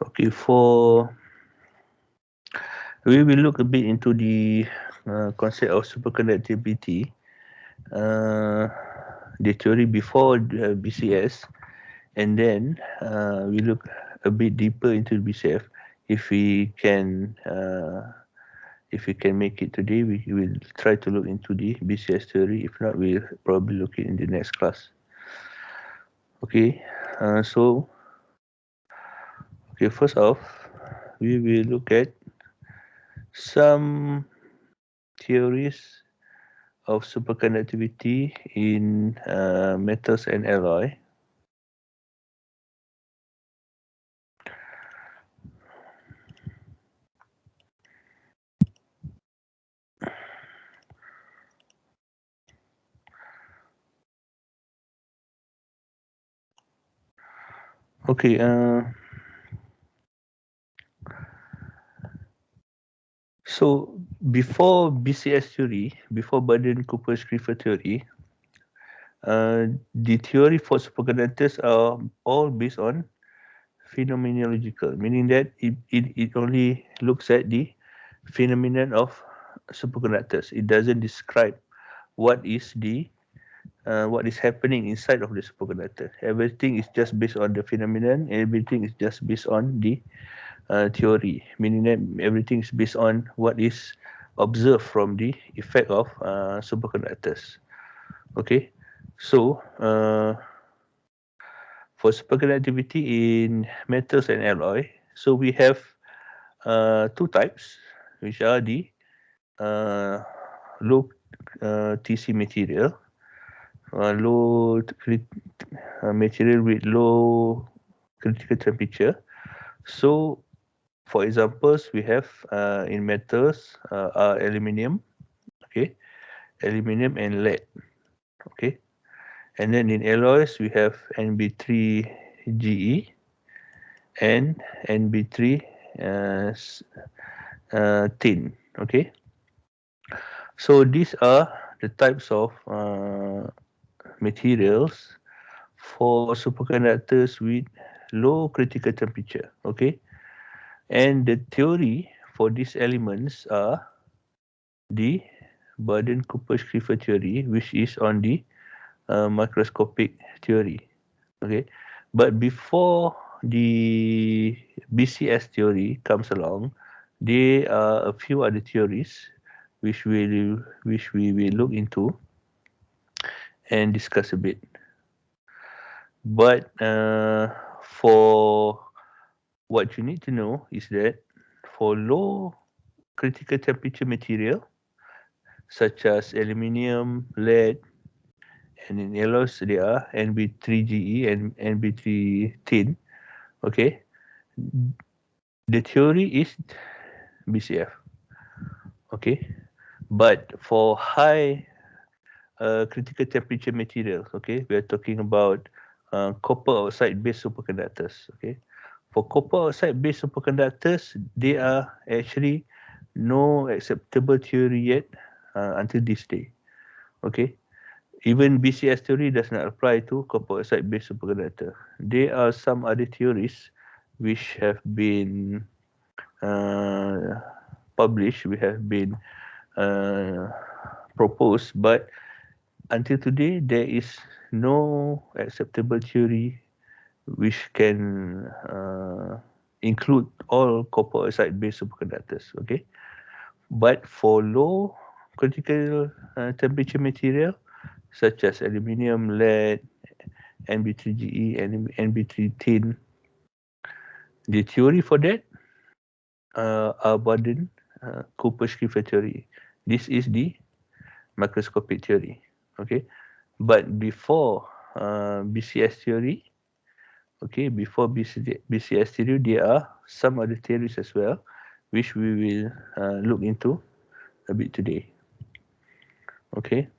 Okay, we will look a bit into the concept of superconductivity, the theory before BCS, and then we look a bit deeper into BCF. If we can make it today, we will try to look into the BCS theory. If not, we'll probably look it in the next class. Okay, okay, first off, we will look at some theories of superconductivity in metals and alloy. Okay, so before BCS theory, before Burden-Cooper-Schrieffer theory, the theory for superconductors are all based on phenomenological, meaning that it only looks at the phenomenon of superconductors. It doesn't describe what is happening inside of the superconductor. Everything is just based on the phenomenon. Everything is just based on the theory, meaning that everything is based on what is observed from the effect of superconductors. Okay, so for superconductivity in metals and alloy, so we have two types, which are the low TC material, material with low critical temperature. So, for examples, we have in metals aluminium, okay, aluminium and lead, okay, and then in alloys we have Nb3Ge and Nb3 tin, okay. So these are the types of materials for superconductors with low critical temperature, okay. And the theory for these elements are the Burden-Cooper-Schrieffer theory, which is on the microscopic theory, okay. But before the BCS theory comes along, there are a few other theories which we will look into and discuss a bit. But for what you need to know is that for low critical temperature material such as aluminium, lead, and in alloys there are Nb3Ge and Nb3 tin. Okay, the theory is BCF. Okay, but for high critical temperature materials, okay, we are talking about copper oxide based superconductors. Okay, for copper oxide based superconductors, there are actually no acceptable theory yet until this day. Okay, even BCS theory does not apply to copper oxide based superconductor. There are some other theories which have been published, we have been proposed, but until today there is no acceptable theory which can include all copper oxide based superconductors. Okay, but for low critical temperature material such as aluminium, lead, Nb3Ge, and Nb3 tin, the theory for that are Burden-Cooper-Schrieffer theory. This is the microscopic theory. Okay, but before BCS theory, okay, before BCS theory, there are some other theories as well, which we will look into a bit today. Okay,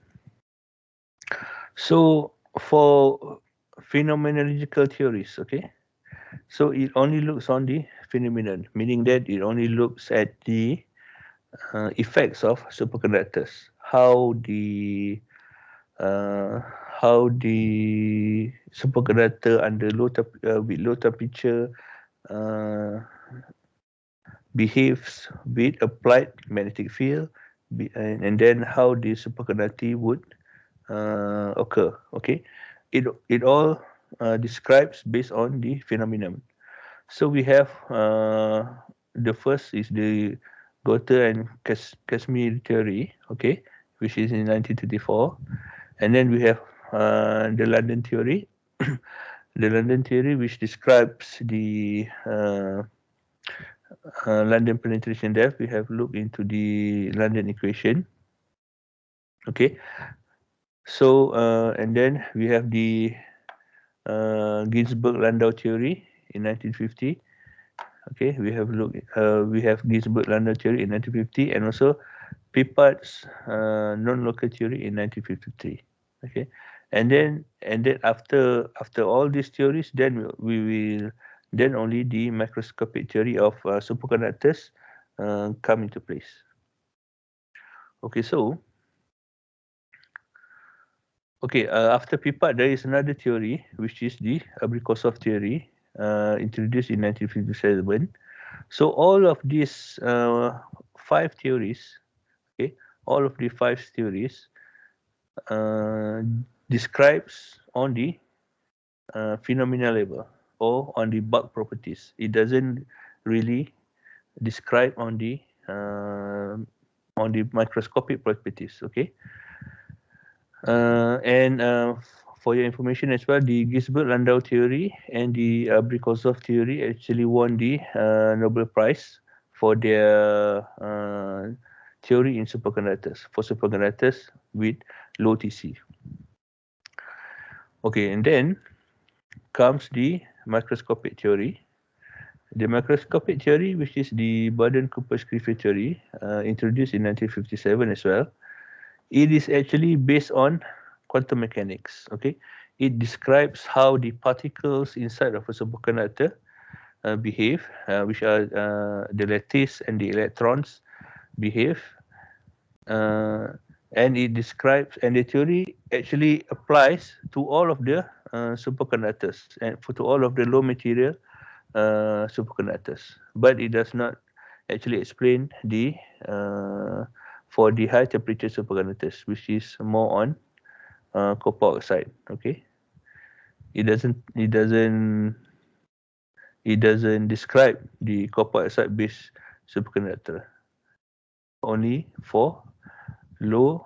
so for phenomenological theories, okay, so it only looks on the phenomenon, meaning that it only looks at the effects of superconductors, how the superconductor under with low temperature uh, behaves with applied magnetic field, and then how the superconductivity would occur. Okay, it all describes based on the phenomenon. So we have the first is the Goethe and Casimir theory, okay, which is in 1924, and then we have the London theory, the London theory which describes the London penetration depth. We have looked into the London equation, okay. So and then we have the Ginsburg-Landau theory in 1950. Okay, we have Ginsburg-Landau theory in 1950, and also Pipard's non-local theory in 1953. Okay, and then after all these theories, then we will then only the microscopic theory of superconductors come into place. Okay, so after Pipard, there is another theory which is the Abrikosov theory, introduced in 1957. So all of these five theories, okay, all of the five theories uh, describes on the phenomenal level or on the bulk properties. It doesn't really describe on the microscopic properties. Okay, and for your information as well, the Gisbert-Landau theory and the Abrikosov theory actually won the Nobel Prize for their theory in superconductors with low TC. Okay, and then comes the microscopic theory. The microscopic theory, which is the Baden-Cooper-Schrieffer theory, introduced in 1957 as well. It is actually based on quantum mechanics. Okay, it describes how the particles inside of a superconductor behave, which are the lattice and the electrons behave, and it describes, and the theory actually applies to all of the superconductors and to all of the low material superconductors, but it does not actually explain the for the high temperature superconductors, which is more on copper oxide. Okay, it doesn't it doesn't it doesn't describe the copper oxide based superconductor, only for low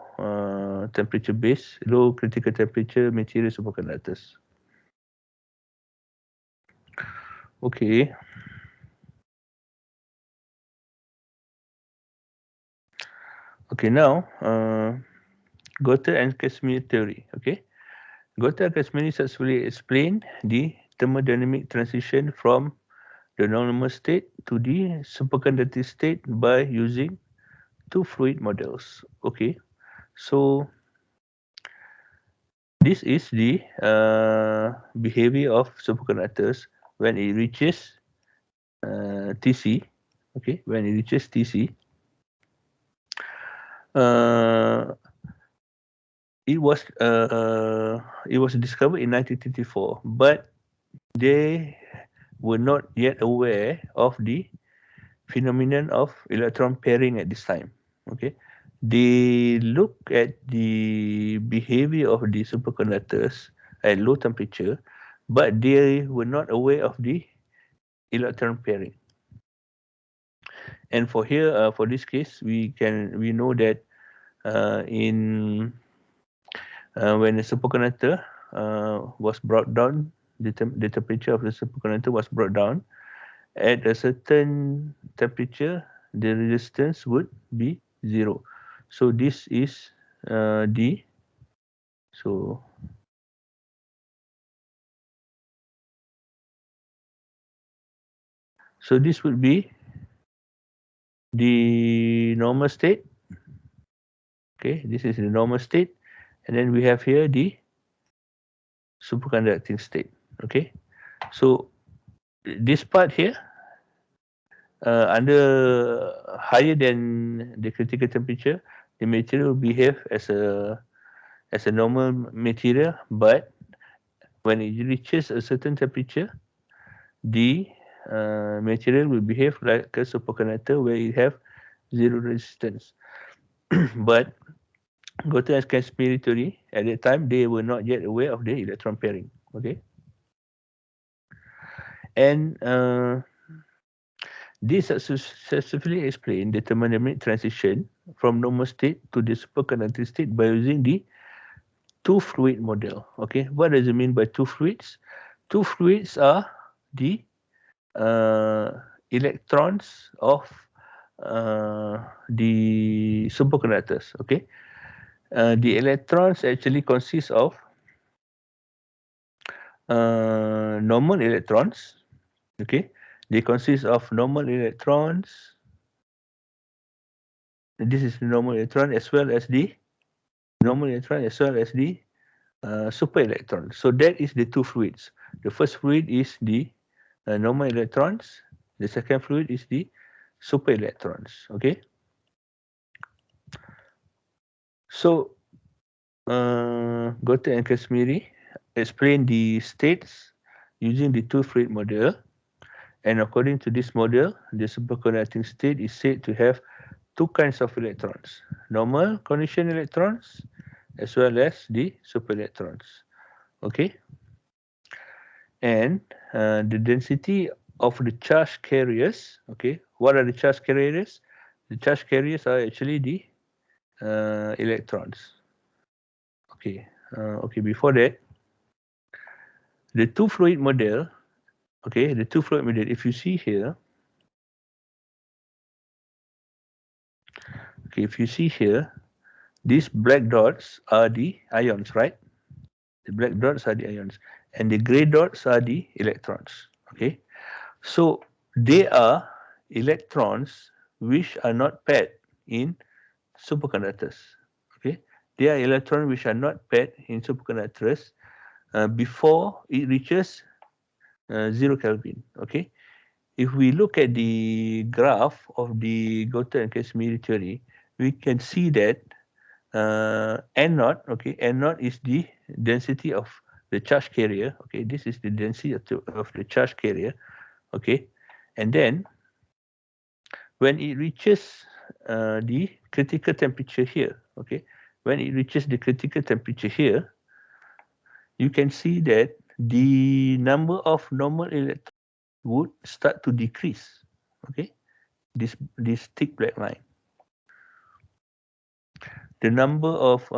critical temperature material superconductors. Okay. Okay, now Goethe and Casimir theory. Okay, Goethe and Casimir successfully explained the thermodynamic transition from the normal state to the superconducting state by using two fluid models. Okay, so this is the behavior of superconductors when it reaches TC. Okay, when it reaches TC, uh, it was discovered in 1934, but they were not yet aware of the phenomenon of electron pairing at this time. Okay, they look at the behavior of the superconductors at low temperature, but they were not aware of the electron pairing. And for this case, we know that in when the superconductor was brought down, the temperature of the superconductor was brought down. At a certain temperature, the resistance would be 0. So this is the so so this would be the normal state. Okay, this is the normal state, and then we have here the superconducting state. Okay, so this part here, under higher than the critical temperature, the material will behave as a normal material, but when it reaches a certain temperature, the material will behave like a superconductor where it have zero resistance. But go to Encasement Theory, at that time they were not yet aware of the electron pairing. Okay, and this successfully explained the thermodynamic transition from normal state to the superconducting state by using the two fluid model. Okay, what does it mean by two fluids? Two fluids are the electrons of the superconductors. Okay, the electrons actually consist of normal electrons. Okay, they consist of normal electrons. This is the normal electron as well as the super electron. So that is the two fluids. The first fluid is the normal electrons. The second fluid is the super electrons. Okay. So go to Encasment explain the states using the two fluid model. And according to this model, the superconducting state is said to have two kinds of electrons: normal condition electrons as well as the super electrons. Okay, and the density of the charge carriers. Okay, what are the charge carriers? The charge carriers are actually the electrons. Okay, okay. Before that, the two fluid model. Okay, the two fluid model. If you see here, okay, if you see here, these black dots are the ions, right? The black dots are the ions, and the gray dots are the electrons. Okay, so they are electrons which are not paired in superconductors. Okay, they are electrons which are not paired in superconductors before it reaches 0 Kelvin. Okay, if we look at the graph of the Gotha and Casimir theory, we can see that N naught, okay, N naught is the density of the charge carrier. Okay, this is the density of the charge carrier. Okay, and then when it reaches the critical temperature here, okay, when it reaches the critical temperature here, you can see that the number of normal electrons would start to decrease. Okay, this thick black line, the number of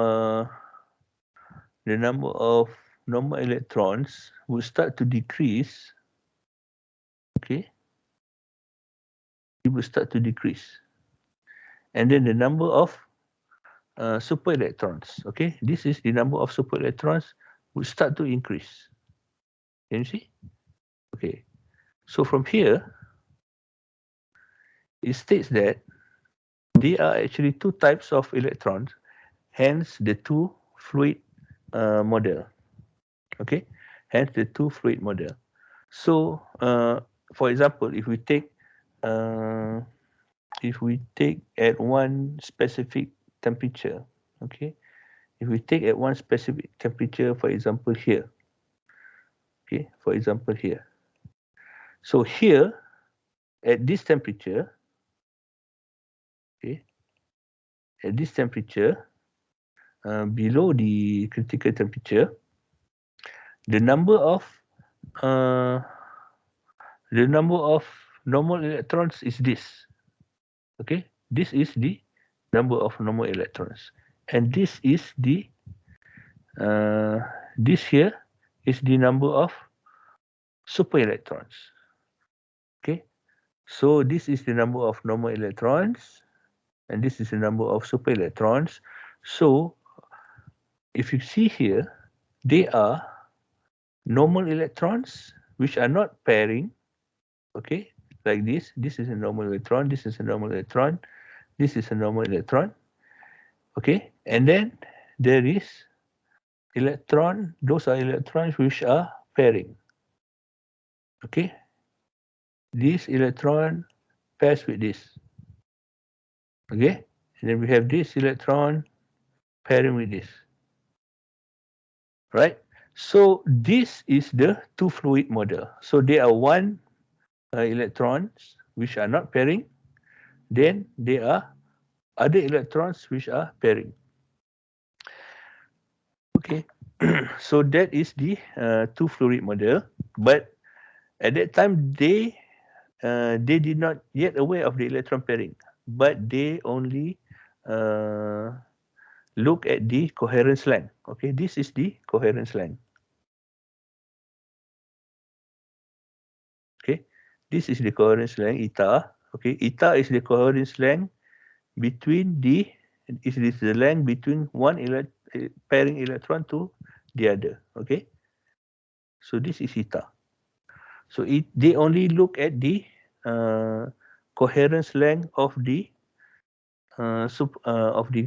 normal electrons will start to decrease. Okay, it will start to decrease, and then the number of super electrons. Okay, this is the number of super electrons will start to increase. Can you see? Okay, so from here it states that there are actually two types of electrons, hence the two fluid model. Okay, hence the two fluid model. So, for example, uh, if we take at one specific temperature, okay, if we take at one specific temperature, for example here, okay, for example here. So here, at this temperature, okay, at this temperature, below the critical temperature, the number of uh, normal electrons is this. Okay, this is the number of normal electrons, and this is the this here is the number of super electrons. Okay, so this is the number of normal electrons, and this is the number of super electrons. So if you see here, they are normal electrons which are not pairing. Okay, like this. This is a normal electron. This is a normal electron. This is a normal electron. Okay, and then there is electron. Those are electrons which are pairing. Okay, this electron pairs with this. Okay, and then we have this electron pairing with this. Right? So this is the two fluid model. So they are one electrons which are not pairing, then there are other electrons which are pairing. Okay, so that is the two fluid model. But at that time, they did not yet aware of the electron pairing, but they only uh, look at the coherence length. Okay, this is the coherence length. Okay, this is the coherence length eta. Okay, eta is the coherence length between the length between pairing electron to the other. Okay, so this is eta. So they only look at the uh, coherence length of the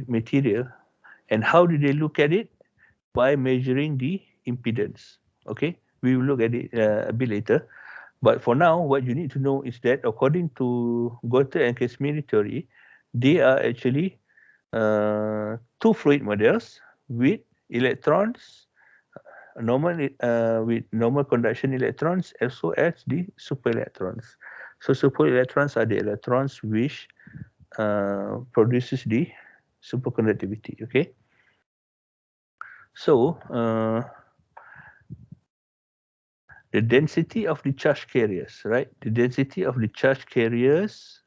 material. And how do they look at it? By measuring the impedance. Okay, we will look at it a bit later. But for now, what you need to know is that according to Goethe and Encasement theory, they are actually two fluid models with electrons, with normal conduction electrons, as well as the super electrons. So super electrons are the electrons which produces the superconductivity. Okay. So the density of the charge carriers, right? The density of the charge carriers.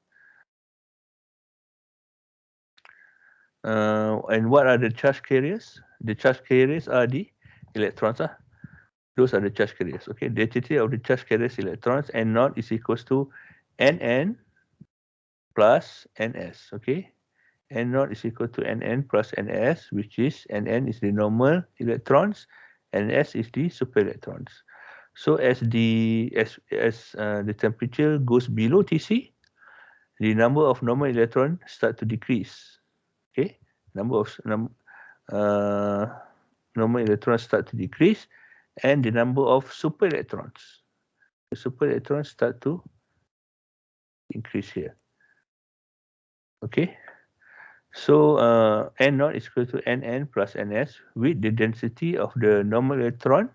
And what are the charge carriers? The charge carriers are the electrons. Those are the charge carriers. Okay. Density of the charge carriers electrons N naught is equals to Nn plus Ns. Okay. N naught is equal to Nn plus Ns, which is Nn is the normal electrons, Ns is the super electrons. So as the temperature goes below Tc, the number of normal electrons start to decrease. Okay, normal electrons start to decrease, and the number of super electrons, start to increase here. Okay, so N naught is equal to Nn plus Ns with the density of the normal electron.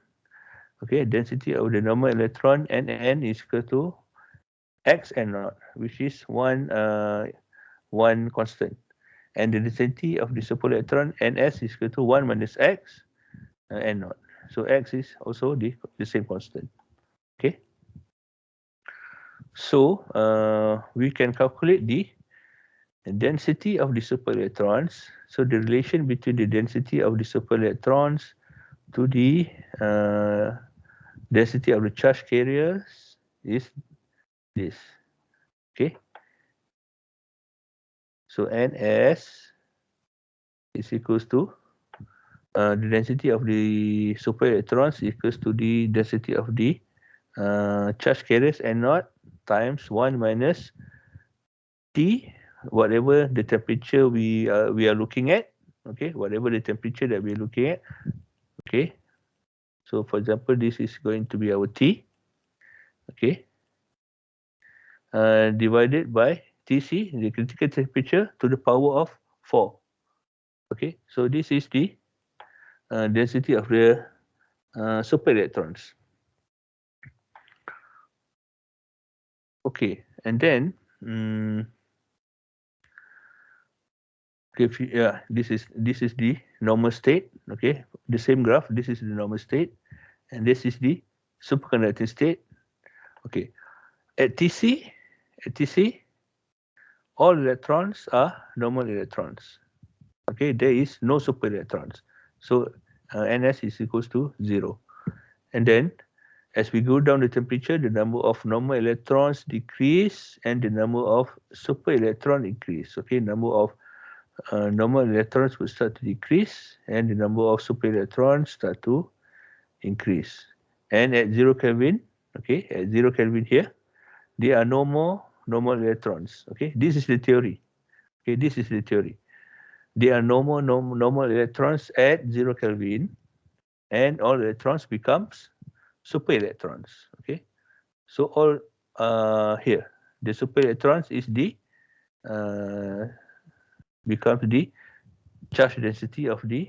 Okay, density of the normal electron Nn is equal to X N naught, which is one constant. And the density of the super electron Ns is equal to 1 minus X N naught. So X is also the same constant. Okay. So we can calculate the density of the super electrons. So the relation between the density of the super electrons to the density of the charge carriers is this. Okay. So Ns is equals to the density of the super electrons equals to the density of the charge carriers N naught times 1 minus T, whatever the temperature we are looking at. Okay, whatever the temperature that we're looking at. Okay, so for example, this is going to be our T. Okay, divided by Tc, the critical temperature, to the power of 4. Okay, so this is the density of the super electrons. Okay, and then this is the normal state. Okay, the same graph. This is the normal state, and this is the superconducting state. Okay, at Tc, all electrons are normal electrons. Okay, there is no super electrons. So Ns is equals to 0. And then as we go down the temperature, the number of normal electrons decrease and the number of super electron increase. Okay, number of normal electrons will start to decrease and the number of super electrons start to increase. And at 0 Kelvin, okay, at 0 Kelvin here, there are no more normal electrons. Okay, this is the theory. Okay, this is the theory. There are no more normal electrons at 0 Kelvin, and all electrons becomes super electrons. Okay, so all here, the super electrons is the becomes the charge density of the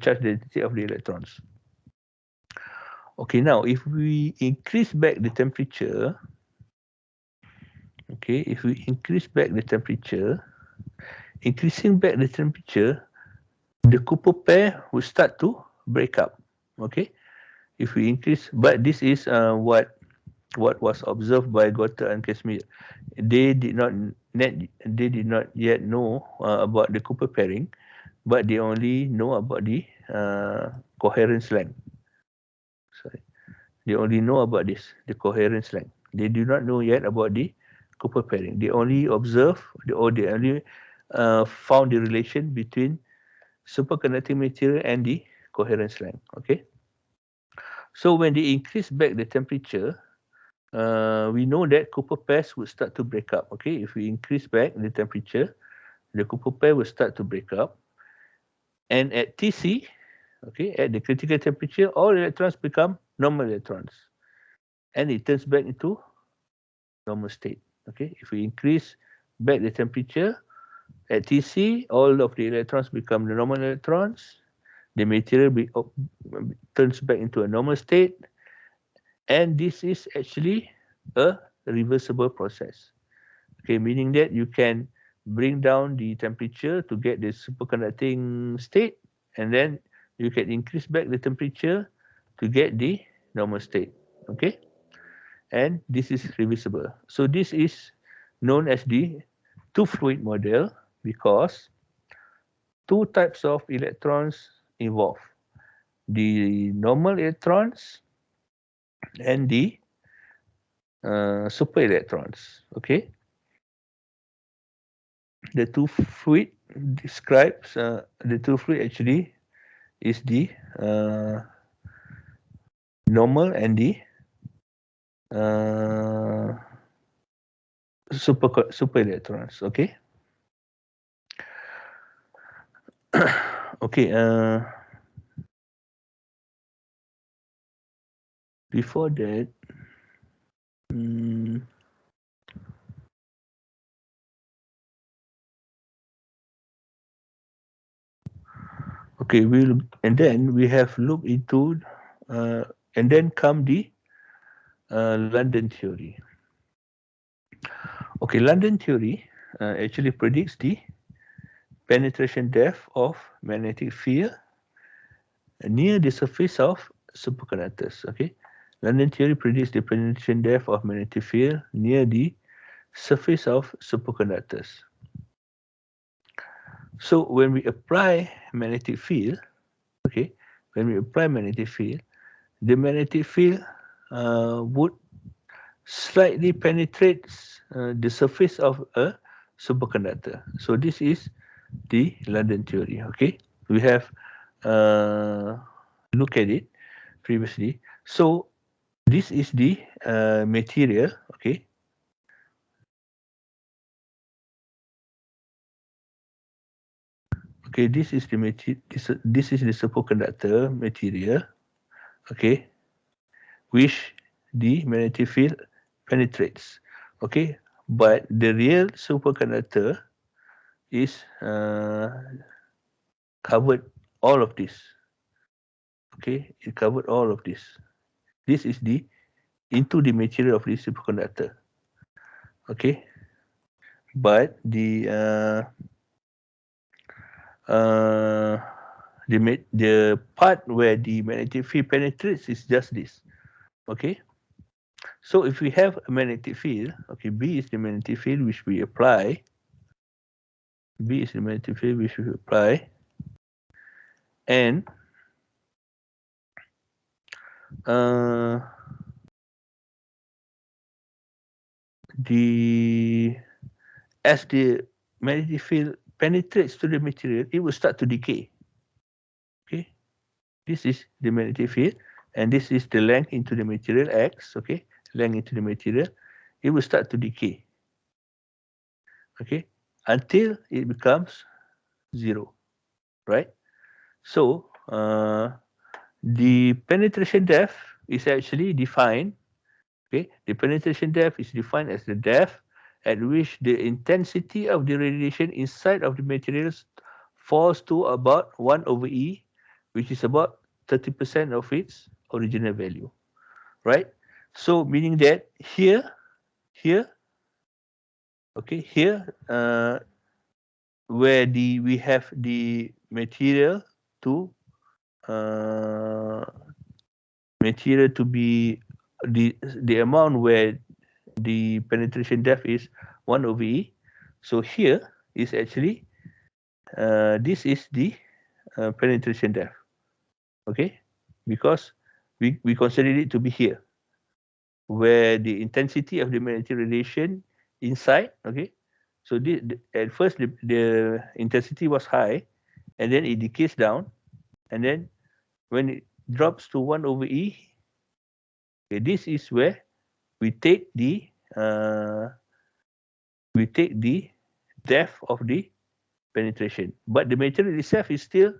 charge density of the electrons. Okay, now if we increase back the temperature, Okay, if we increase back the temperature, the Cooper pair will start to break up. Okay, if we increase, but this is what was observed by Gotter and Casimir. They did not yet know about the Cooper pairing, but they only know about the coherence length. Sorry, they only know about the coherence length. They do not know yet about the Cooper pairing. They only observe, or they only found the relation between superconducting material and the coherence length. Okay, so when they increase back the temperature, we know that Cooper pairs would start to break up. Okay, if we increase back the temperature, the Cooper pair will start to break up, and at Tc, okay, at the critical temperature, all electrons become normal electrons, and it turns back into normal state. Okay, if we increase back the temperature at Tc, all of the electrons become the normal electrons. The material turns back into a normal state, and this is actually a reversible process. Okay, meaning that you can bring down the temperature to get the superconducting state, and then you can increase back the temperature to get the normal state. Okay, and this is reversible. So this is known as the two-fluid model because two types of electrons involved: the normal electrons and the super electrons. Okay, the two fluid describes the two fluid actually is the uh, normal and the uh, super electrons. Okay. Okay. Before that, mm, okay, and then we have looked into and then come the London theory. Okay, London theory actually predicts the penetration depth of magnetic field near the surface of superconductors. Okay, London theory predicts the penetration depth of magnetic field near the surface of superconductors. So when we apply magnetic field, okay, when we apply magnetic field, the magnetic field would slightly penetrate the surface of a superconductor. So this is the London theory. Okay, we have looked at it previously. So this is the material. Okay, okay, this is the this is the superconductor material. Okay, which the magnetic field penetrates. Okay, but the real superconductor is covered all of this. Okay, it covered all of this. This is the into the material of the superconductor. Okay, but uh, the part where the magnetic field penetrates is just this. Okay, so if we have a magnetic field, okay, B is the magnetic field which we apply. B is the magnetic field which we apply, and uh, the as the magnetic field penetrates to the material, it will start to decay. Okay, this is the magnetic field, and this is the length into the material x. Okay, length into the material, it will start to decay. Okay, until it becomes zero, right? So the penetration depth is actually defined. Okay, the penetration depth is defined as the depth at which the intensity of the radiation inside of the materials falls to about 1 over E, which is about 30% of its original value, right? So meaning that here Okay, here where we have the material to uh, be the amount where the penetration depth is 1 over E. So here is actually this is the penetration depth. Okay, because we consider it to be here where the intensity of the magnetic radiation inside. Okay, so at first the intensity was high, and then it decays down, and then when it drops to 1 over E, okay, this is where we take the uh, depth of the penetration, but the material itself is still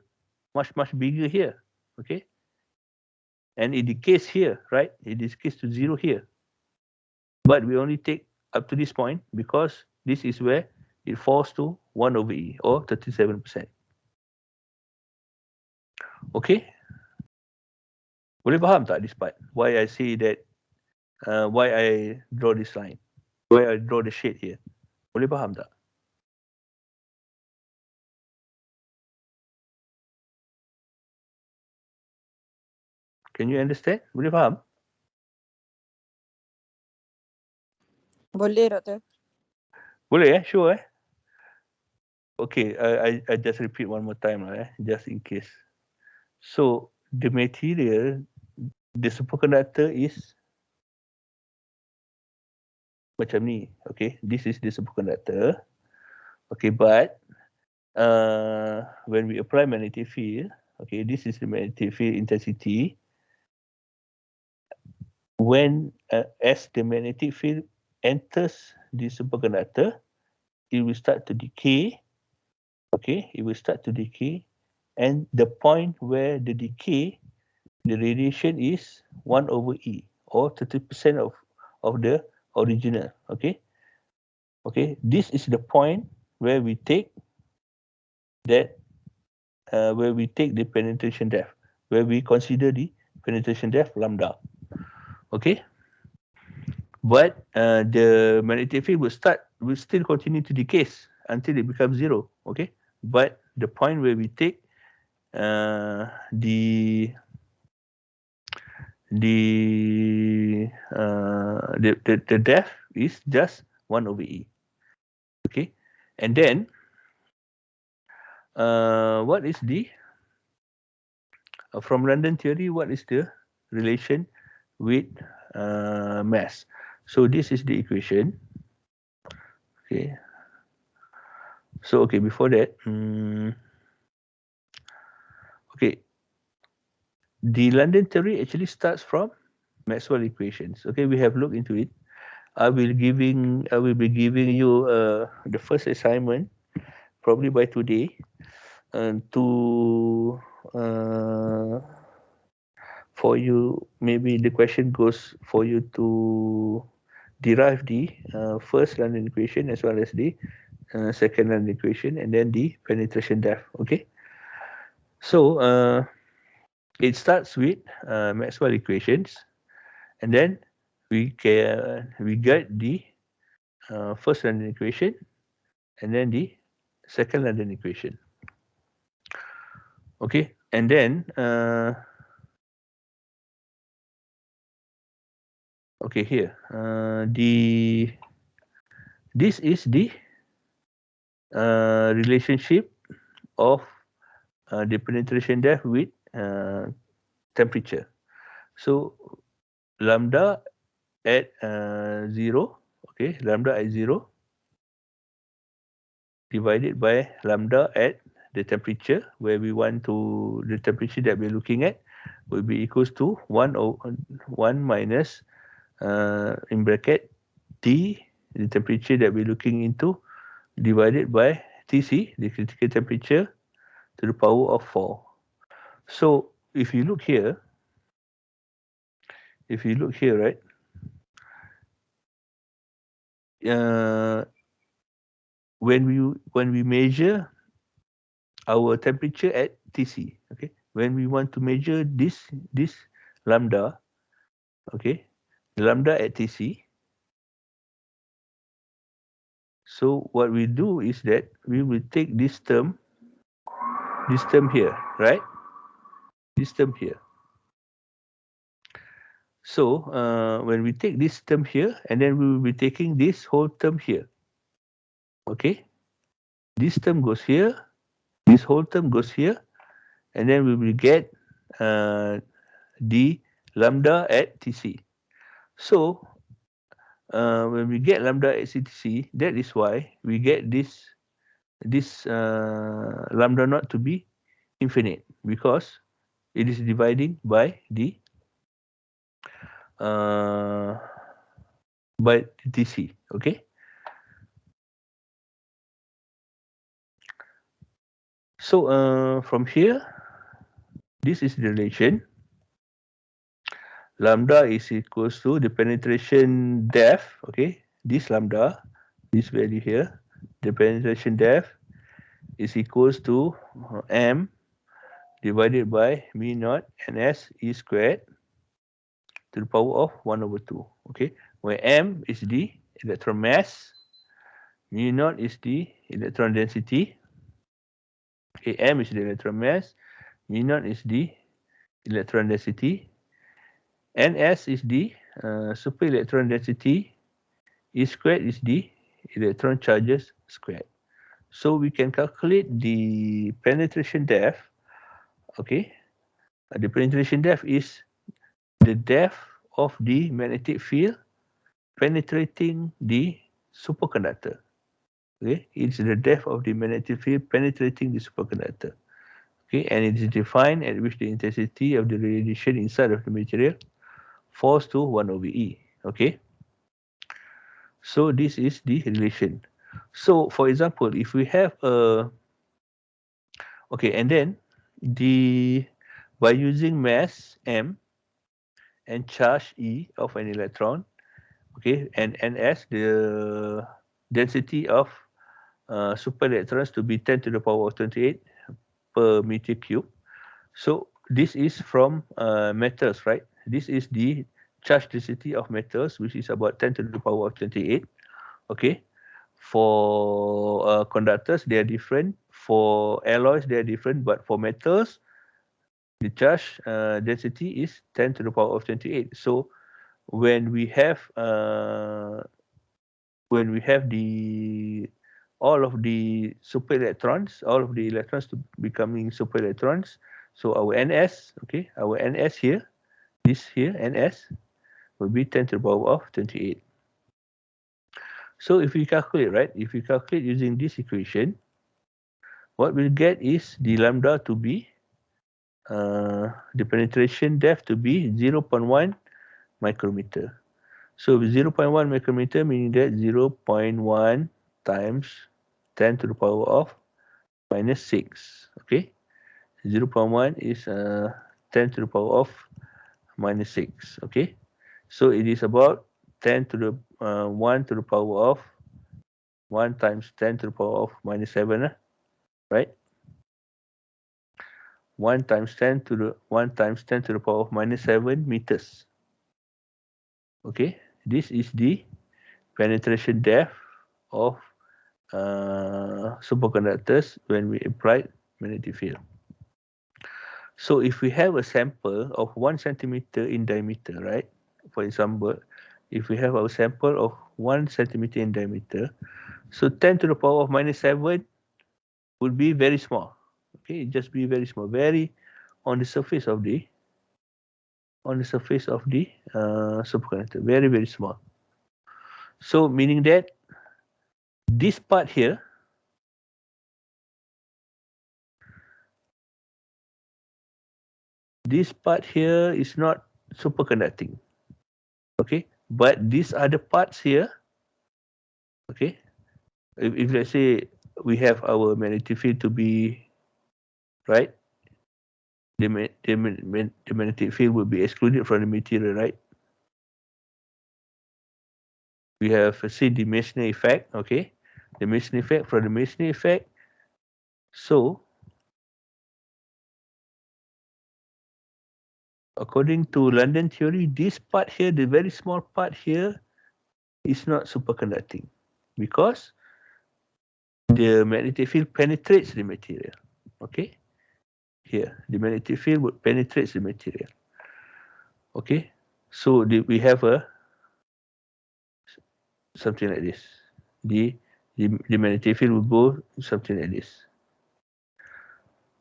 much bigger here. Okay, and it decays here, right? It decays to 0 here, but we only take up to this point because this is where it falls to 1 over E, or 37%. Okay, boleh faham tak this part? Why I say that, why I draw this line, why I draw the shade here? Boleh faham tak? Can you understand? Boleh faham? Boleh, Doktor. Boleh Sure Okay, I just repeat one more time just in case. So the material, the superconductor is macam ni. Okay, this is the superconductor. Okay, but when we apply magnetic field, okay, this is the magnetic field intensity. When as the magnetic field enters the superconductor, it will start to decay. Okay, it will start to decay, and the point where the decay, the radiation is 1 over E, or 30% of the original. Okay, this is the point where we take that, where we take the penetration depth, where we consider the penetration depth lambda. Okay, but the magnetic field will still continue to decay until it becomes 0. Okay, but the point where we take the the depth is just 1 over E. Okay, and then what is the from London theory, what is the relation with mass? So this is the equation. Okay, so okay, before that, okay, the London theory actually starts from Maxwell equations. Okay, we have looked into it. I will be giving you the first assignment probably by today, to for you. Maybe the question goes for you to derive the first London equation as well as the second London equation, and then the penetration depth. Okay, so it starts with Maxwell equations, and then we get the first London equation, and then the second London equation. Okay, and then okay, here this is the relationship of the penetration depth with temperature. So lambda at 0, okay, lambda at 0 divided by lambda at the temperature where we want to, the temperature that we're looking at will be equals to 1 minus in bracket T, the temperature that we're looking into, divided by Tc, the critical temperature, to the power of 4. So if you look here, right, when we measure our temperature at Tc, okay, when we want to measure this lambda, okay, the lambda at Tc, So what we do is that we will take this term here, right? This term here. So when we take this term here, and then we will be taking this whole term here. Okay? This term goes here, this whole term goes here, and then we will get d lambda at Tc. So when we get lambda at Tc, that is why we get this lambda naught to be infinite, because it is dividing by the Tc. Okay. So from here, this is the relation. Lambda is equals to the penetration depth. Okay, this lambda, this value here, the penetration depth is equals to m divided by mu naught ns e squared to the power of 1 over 2. Okay, where m is the electron mass, mu naught is the electron density. Okay, m is the electron mass, mu naught is the electron density, ns is the super electron density, e squared is the electron charges squared. So we can calculate the penetration depth. Okay, the penetration depth is the depth of the magnetic field penetrating the superconductor. Okay, it's the depth of the magnetic field penetrating the superconductor. Okay, and it is defined at which the intensity of the radiation inside of the material falls to 1 over E. Okay, so this is the relation. So for example, if we have a okay, and then by using mass m and charge E of an electron, okay, and ns, the density of super electrons to be 10 to the power of 28 per meter cube. So this is from metals, right? This is the charge density of metals, which is about 10 to the power of 28. Okay. For conductors, they are different. For alloys, they are different. But for metals, the charge density is 10 to the power of 28. So when we have all of the super electrons, all of the electrons to becoming super electrons, so our ns, okay, our ns here, this here, ns, will be 10 to the power of 28. So if we calculate, right, if we calculate using this equation, what we'll get is the lambda to be, the penetration depth to be 0.1 micrometer. So 0.1 micrometer meaning that 0.1 times 10 to the power of minus 6. Okay, 0.1 is 10 to the power of minus 6. Okay, so it is about 10 to the 1 to the power of 1 times 10 to the power of minus 7, right? 1 times 10 to the power of minus 7 meters. Okay, this is the penetration depth of superconductors when we apply magnetic field. So if we have a sample of 1 centimeter in diameter, right? For example, if we have our sample of 1 centimeter in diameter, so 10 to the power of minus 7 would be very small. Okay, just be very small, very on the surface of the superconductor, very, very small. So meaning that this part here, is not superconducting. Okay, but these other parts here, okay, if let's say we have our magnetic field to be right, the magnetic field will be excluded from the material, right? We have seen the Masonry effect, okay, the Masonry effect. From the Masonry effect, so according to London theory, this part here, the very small part here, is not superconducting, because the magnetic field penetrates the material. Okay, here the magnetic field would penetrates the material. Okay, so we have a something like this. The the magnetic field will go something like this.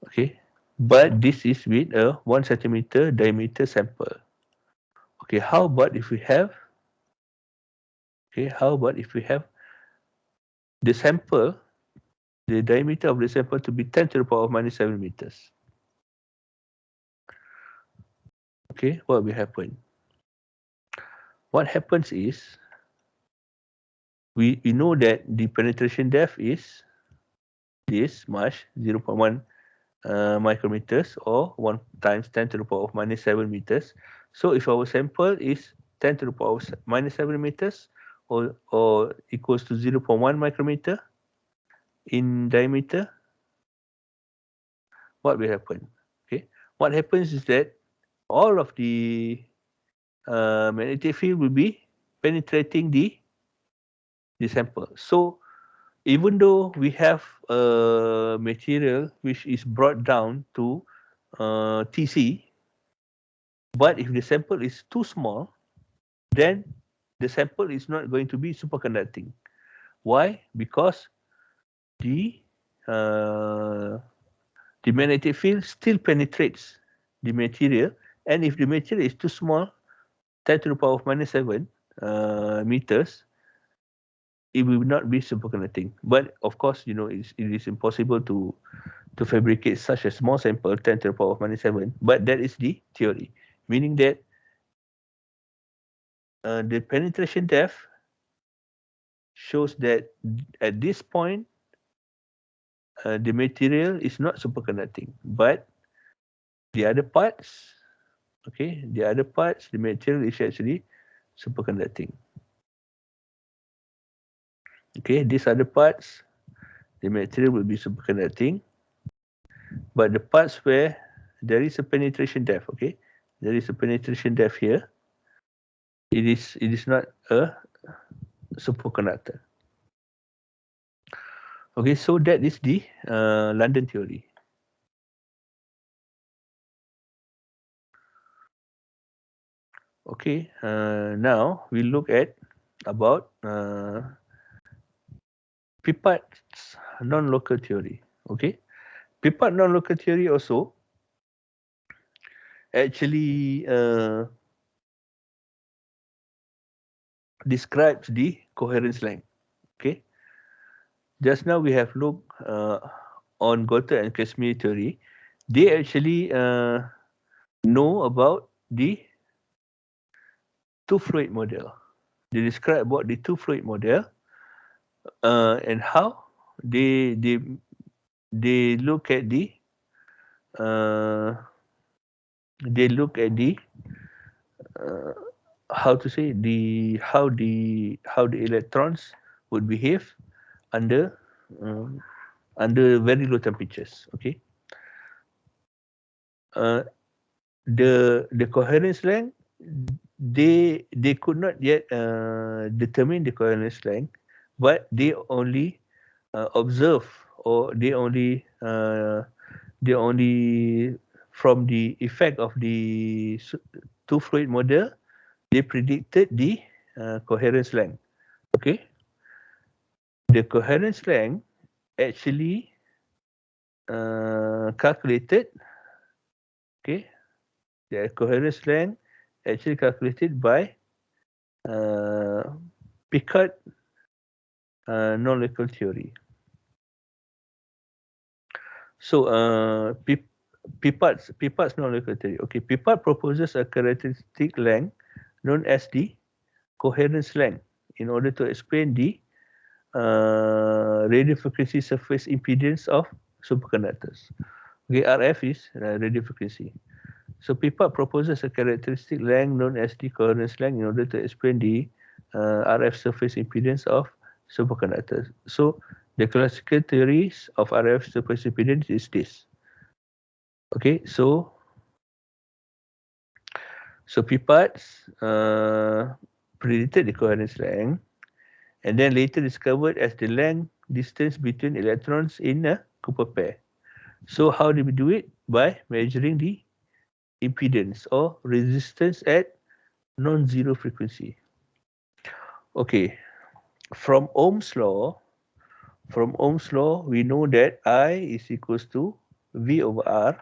Okay, but this is with a 1 centimeter diameter sample. Okay, how about if we have the sample, the diameter of the sample to be 10 to the power of minus 7 meters. Okay, what will happen? What happens is we know that the penetration depth is this much, 0.1 micrometers, or 1 times 10 to the power of minus 7 meters. So if our sample is 10 to the power of minus 7 meters, or equals to 0.1 micrometer in diameter, what will happen? Okay, what happens is that all of the magnetic field will be penetrating the sample. So even though we have a material which is brought down to TC, but if the sample is too small, then the sample is not going to be superconducting. Why? Because the uh, the magnetic field still penetrates the material, and if the material is too small, 10 to the power of minus 7 meters, it will not be superconducting. But of course, it is impossible to fabricate such a small sample, 10 to the power of minus 7. But that is the theory, meaning that the penetration depth shows that at this point, the material is not superconducting. But the other parts, the material is actually superconducting. Okay, these other parts, the material will be superconducting. But the parts where there is a penetration depth, okay, there is a penetration depth here, it is not a superconductor. Okay, so that is the London theory. Okay, now we look at about Pipat's non-local theory. Okay, Pipat non-local theory also actually describes the coherence length. Okay, just now we have looked on Goethe and Casimir theory. They actually know about the two-fluid model. They describe about the two-fluid model and how they look at the uh, uh, how to say how the electrons would behave under very low temperatures. Okay, the coherence length, they could not yet determine the coherence length, but they only observe, or they only from the effect of the two fluid model, they predicted the coherence length. Okay, the coherence length actually calculated. Okay, the coherence length actually calculated by Picard non-local theory. So Pipard's non-local theory. Okay, Pipard proposes a characteristic length known as the coherence length in order to explain the radio frequency surface impedance of superconductors. Okay, RF is radio frequency. So Pipard proposes a characteristic length known as the coherence length in order to explain the RF surface impedance of superconductors. So the classical theories of RF surface impedance is this. Okay, so Pipard predicted the coherence length, and then later discovered as the length distance between electrons in a Cooper pair. So how do we do it? By measuring the impedance or resistance at non-zero frequency. Okay, from Ohm's law, we know that I is equals to V over R,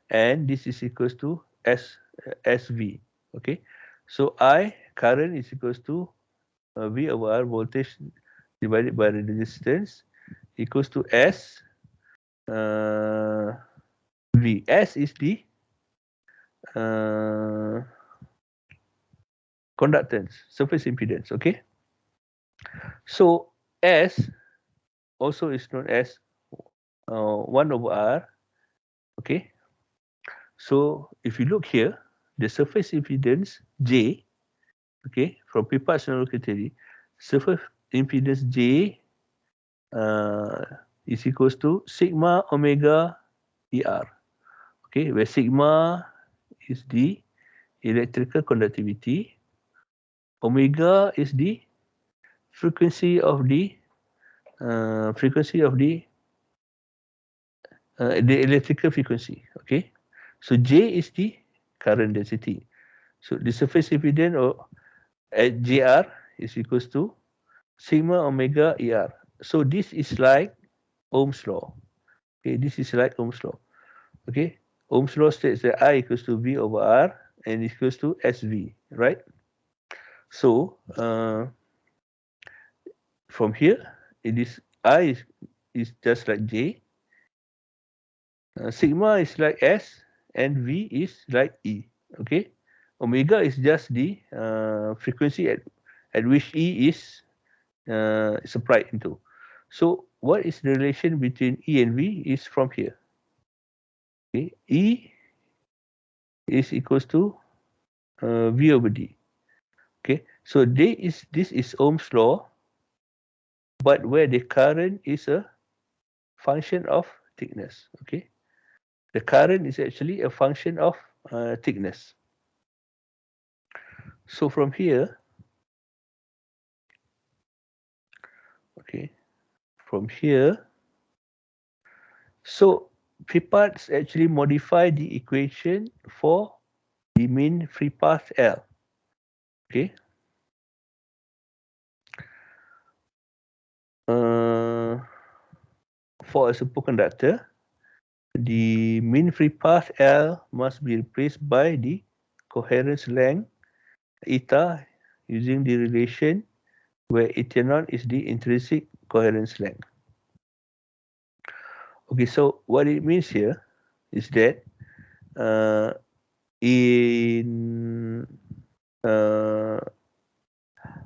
and this is equals to SV. Okay, so I current is equals to V over R, voltage divided by the resistance, equals to S V. S is the conductance, surface impedance. Okay, so S also is known as 1 over R. Okay, so if you look here, the surface impedance J, okay, from Pipard's Phenomenological Theory, surface impedance J is equals to sigma omega ER. Okay, where sigma is the electrical conductivity, omega is the frequency of the electrical frequency. Okay, so J is the current density. So the surface impedance at JR is equals to sigma omega ER. So this is like Ohm's law. Okay, this is like Ohm's law. Okay, Ohm's law states that I equals to V over R and equals to SV, right? So from here, it is I is just like J, sigma is like S, and V is like E. Okay, omega is just the frequency at which E is supplied into. So what is the relation between E and V is from here. Okay, E is equals to V over D. Okay, so this is Ohm's law, but where the current is a function of thickness. Okay, the current is actually a function of thickness. So from here, okay, from here, so Pipard's actually modify the equation for the mean free path L. Okay. For a superconductor, the mean free path L must be replaced by the coherence length eta using the relation where eta naught is the intrinsic coherence length. Okay, so what it means here is that in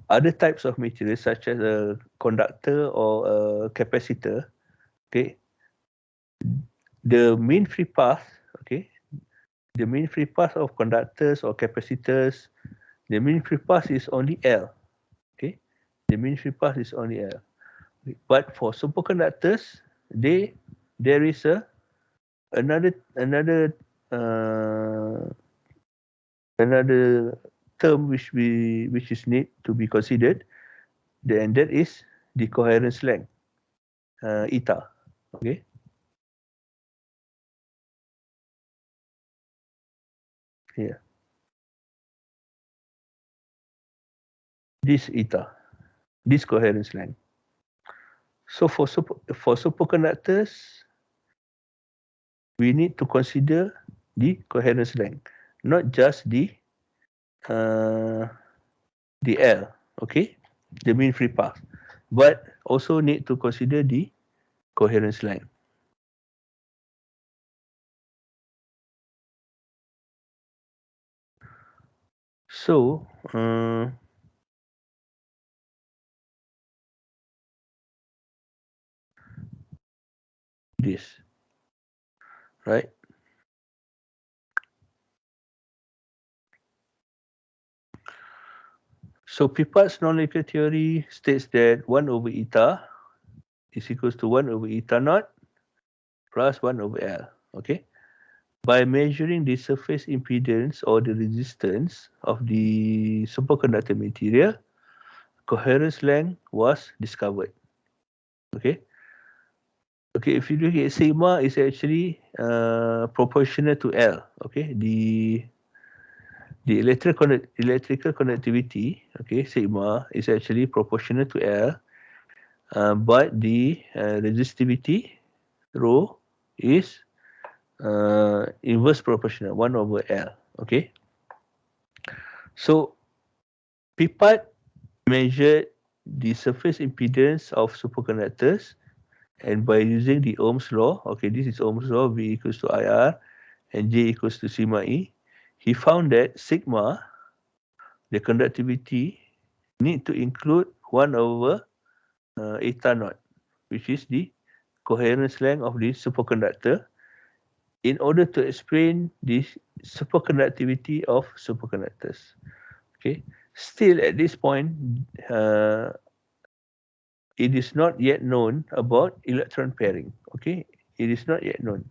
other types of materials such as a conductor or a capacitor, okay, the mean free path, okay, the mean free path of conductors or capacitors, the mean free path is only L. Okay, the mean free path is only L. But for superconductors, there is another term which is need to be considered, and that is the coherence length, eta. Okay. Here. This eta, this coherence length. So for superconductors, we need to consider the coherence length, not just the L, okay, the mean free path, but also need to consider the coherence length. So this, right? So Pipard's non-linear theory states that 1 over eta is equals to 1 over eta naught plus 1 over L. Okay. By measuring the surface impedance or the resistance of the superconductor material, coherence length was discovered. Okay. Okay, if you look at sigma is actually proportional to L. Okay, the electrical conductivity, okay, sigma is actually proportional to L, but the resistivity rho is inverse proportional 1/L. Okay, so Pipart measured the surface impedance of superconductors, and by using the Ohm's law, okay, this is Ohm's law, V equals to IR and J equals to sigma E, he found that sigma, the conductivity, need to include 1/, eta naught, which is the coherence length of the superconductor, in order to explain the superconductivity of superconductors. Okay. Still, at this point, it is not yet known about electron pairing. Okay, it is not yet known.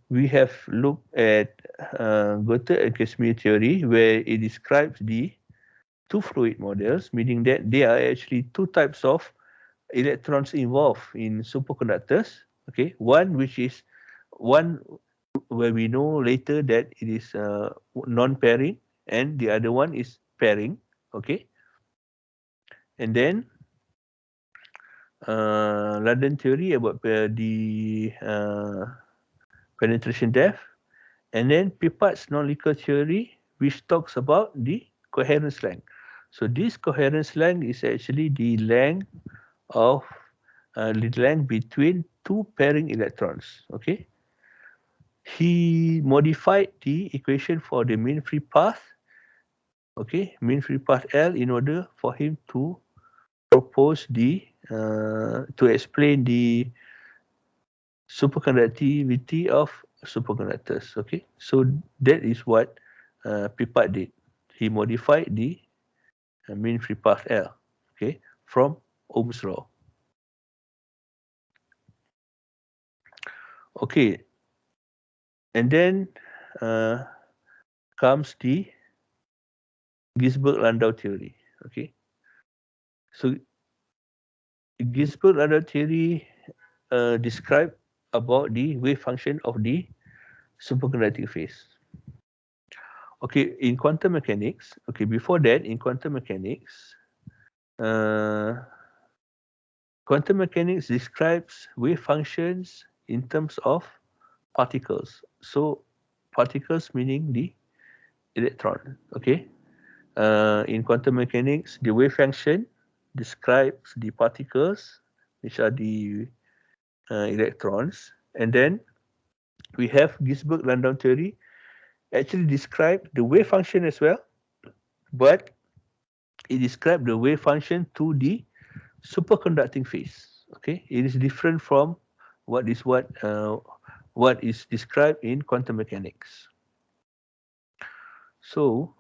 We have looked at Encasement Theory, where it describes the two fluid models, meaning that there are actually two types of electrons involved in superconductors. Okay, one where we know later that it is non-pairing, and the other one is pairing. Okay, and then London theory about the penetration depth, and then Pipart's non-linear theory, which talks about the coherence length. So this coherence length is actually the length of the length between two pairing electrons. Okay, he modified the equation for the mean free path. Okay, mean free path L, in order for him to propose the to explain the superconductivity of superconductors. Okay, so that is what Pipart did. He modified the mean free path L, okay, from Ohm's law. Okay, and then comes the Gisberg-Landau theory. Okay, so Gisberg-Landau theory describe about the wave function of the superconducting phase. Okay, in quantum mechanics, okay, before that, in quantum mechanics, quantum mechanics describes wave functions in terms of particles. So, particles meaning the electron. Okay, in quantum mechanics, the wave function describes the particles, which are the electrons, and then we have Gisberg-Landau theory, actually describe the wave function as well, but it describes the wave function to the superconducting phase. Okay, it is different from what is described in quantum mechanics. So,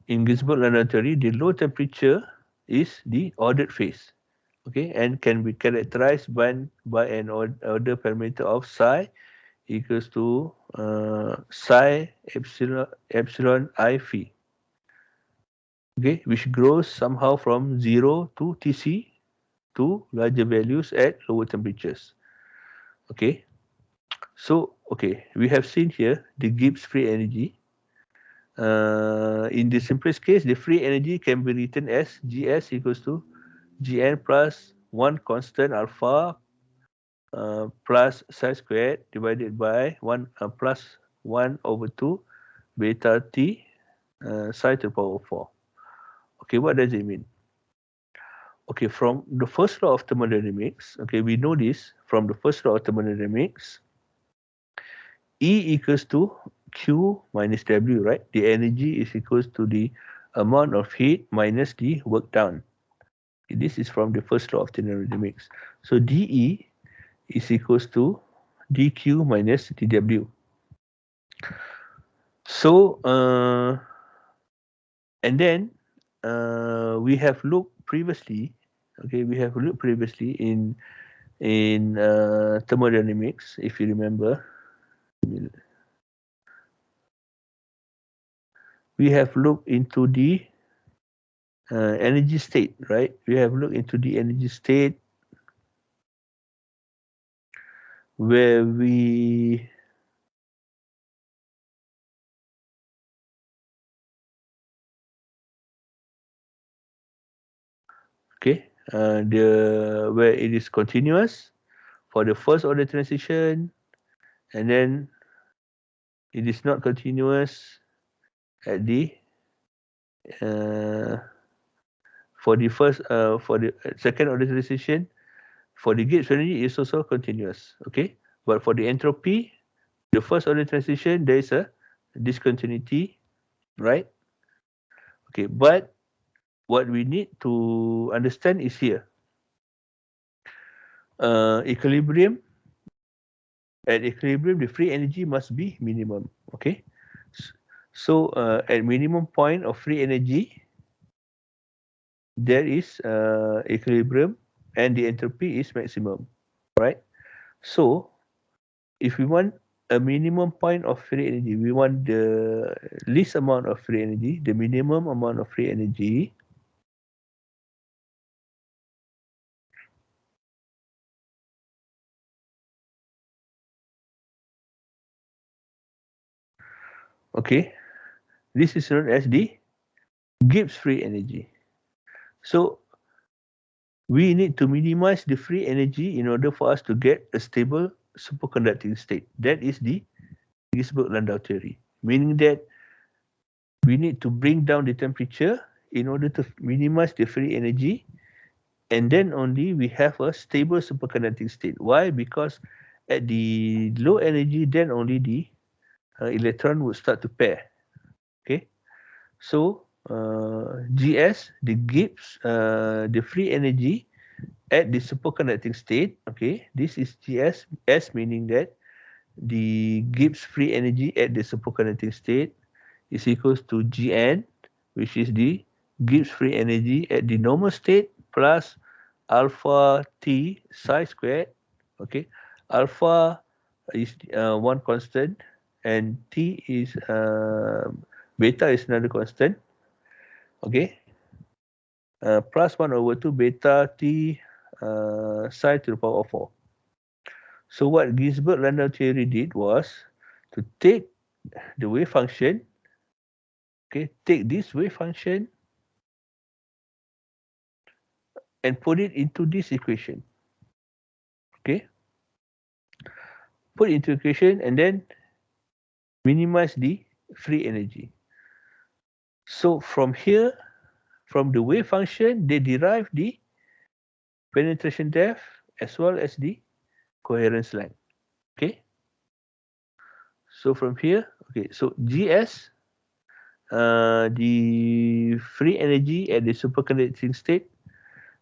in Gisberg-Landau theory, the low temperature is the ordered phase. Okay, and can be characterized by an order parameter of psi equals to psi epsilon I phi. Okay, which grows somehow from 0 to Tc to larger values at lower temperatures. Okay, so okay, we have seen here the Gibbs free energy. In the simplest case, the free energy can be written as Gs equals to Gn plus 1 constant alpha plus psi squared divided by 1 plus 1/2 beta t psi to the power 4. Okay, what does it mean? Okay, from the first law of thermodynamics, okay, we know this from the first law of thermodynamics, E equals to Q minus W, right? The energy is equals to the amount of heat minus the work done. This is from the first law of thermodynamics. So dE is equals to dQ minus dW. So, and then we have looked previously, okay, we have looked previously in thermodynamics, if you remember. we have looked into the energy state, right? We have looked into the energy state where we where it is continuous for the first order transition, and then it is not continuous at the uh, for the second order transition. For the Gibbs energy, it's also continuous. Okay, but for the entropy, the first order transition, there is a discontinuity, right? Okay, but what we need to understand is here. Equilibrium. At equilibrium, the free energy must be minimum. Okay, so at minimum point of free energy, there is equilibrium, and the entropy is maximum, right? So if we want a minimum point of free energy, we want the least amount of free energy, the minimum amount of free energy. Okay, this is known as the Gibbs free energy. So we need to minimize the free energy in order for us to get a stable superconducting state. That is the Gibbs-Landau theory, meaning that we need to bring down the temperature in order to minimize the free energy, and then only we have a stable superconducting state. Why? Because at the low energy, then only the electron would start to pair. Okay, so Gs, the Gibbs, the free energy at the superconducting state. Okay, this is Gs, S meaning that the Gibbs free energy at the superconducting state is equals to Gn, which is the Gibbs free energy at the normal state, plus alpha T psi squared. Okay, alpha is one constant, and T is beta is another constant. Okay, plus 1 over 2 beta T psi to the power of 4. So what Ginsburg-Landau theory did was to take the wave function, okay, take this wave function and put it into this equation. Okay, put it into equation and then minimize the free energy. So from here, from the wave function, they derive the penetration depth as well as the coherence length. Okay, so from here, okay, so Gs, the free energy at the superconducting state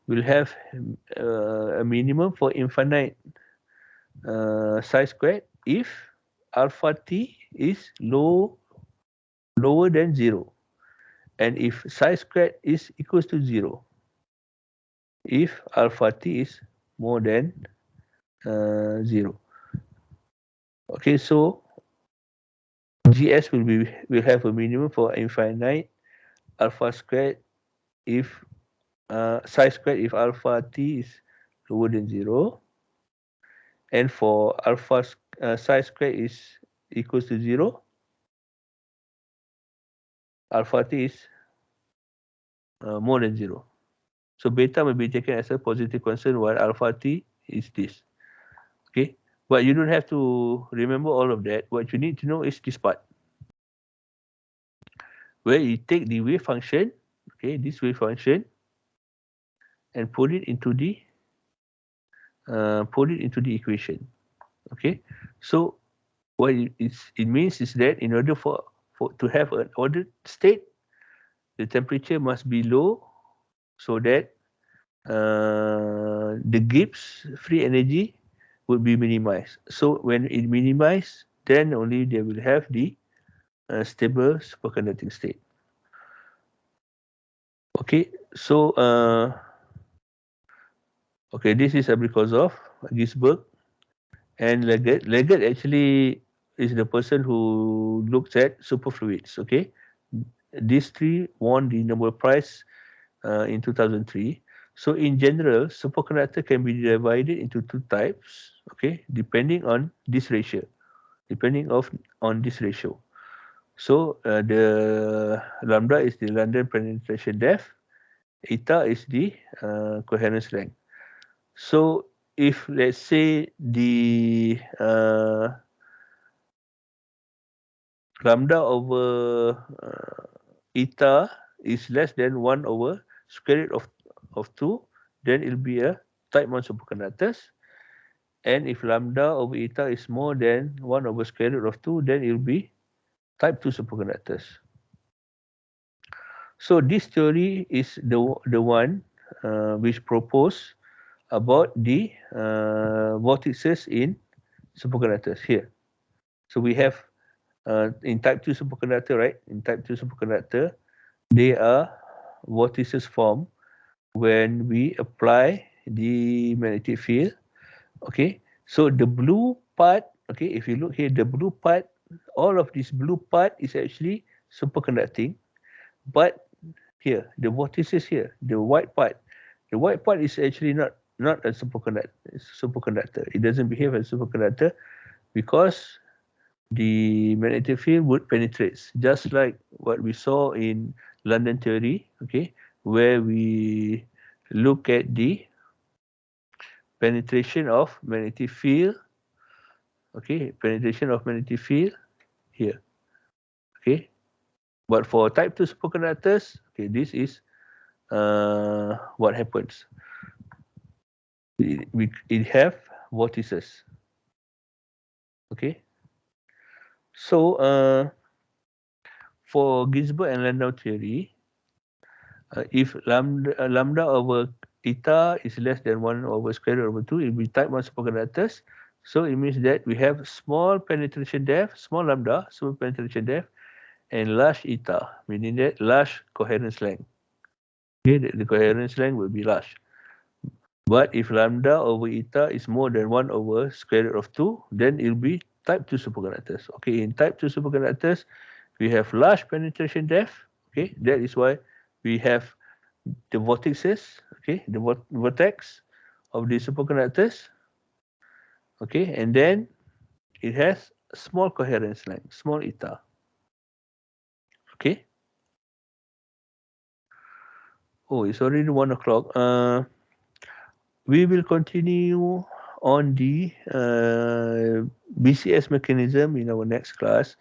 will have a minimum for infinite psi squared if alpha t is lower than 0, and if psi squared is equals to 0 if alpha t is more than 0. Okay, so Gs will have a minimum for infinite alpha squared if psi squared if alpha t is lower than 0, and for alpha psi squared is equals to 0, alpha t is more than 0. So beta may be taken as a positive constant while alpha t is this. Okay, but you don't have to remember all of that. What you need to know is this part, where you take the wave function, okay, this wave function, and put it into the equation. Okay, so what it means is that in order for to have an ordered state, the temperature must be low so that the Gibbs free energy would be minimized. So when it minimized, then only they will have the stable superconducting state. Okay, so okay, this is because of Ginsburg and Leggett. Leggett actually is the person who looks at superfluids. Okay, these three won the Nobel Prize in 2003. So in general, superconductor can be divided into two types, okay, depending on this ratio, on this ratio. So the lambda is the London penetration depth, eta is the coherence length. So if let's say the lambda over eta is less than 1 over square root of 2, then it will be a type 1 superconductors. And if lambda over eta is more than 1 over square root of 2, then it will be type 2 superconductors. So this theory is the one which propose about the vortices in superconductors here. So we have in type 2 superconductor, right? In type 2 superconductor, they are vortices formed when we apply the magnetic field. Okay, so the blue part, okay, if you look here, the blue part, all of this blue part is actually superconducting, but here, the vortices here, the white part is actually not a superconductor. It doesn't behave as a superconductor because the magnetic field would penetrate, just like what we saw in London theory, okay, where we look at the penetration of magnetic field, okay, penetration of magnetic field here, okay. But for type 2 superconductors, okay, this is what happens. It have vortices, okay. So for Ginsburg and Landau theory, if lambda over eta is less than 1 over square root over 2, it will be type 1 superconductors. So it means that we have small penetration depth, small lambda, small penetration depth, and large eta, meaning that large coherence length. Okay, the coherence length will be large. But if lambda over eta is more than 1 over square root of 2, then it will be type 2 superconductors. Okay, in type 2 superconductors, we have large penetration depth. Okay, that is why we have the vortices, okay, the vortex of the superconductors. Okay, and then it has small coherence length, small eta. Okay. Oh, it's already 1 o'clock. We will continue on the BCS mechanism in our next class,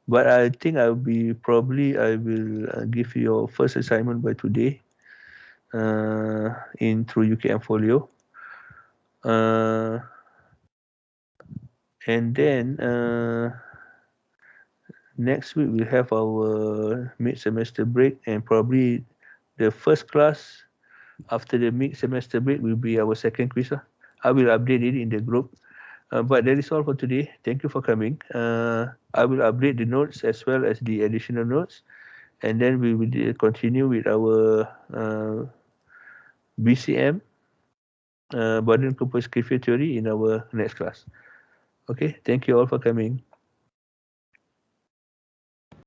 but I think I will give you your first assignment by today in through UKM Folio. And then next week we'll have our mid-semester break, and probably the first class after the mid-semester break will be our second quiz. I will update it in the group. But that is all for today. Thank you for coming. I will update the notes as well as the additional notes, and then we will continue with our BCM, Body Composite Theory, in our next class. Okay, thank you all for coming.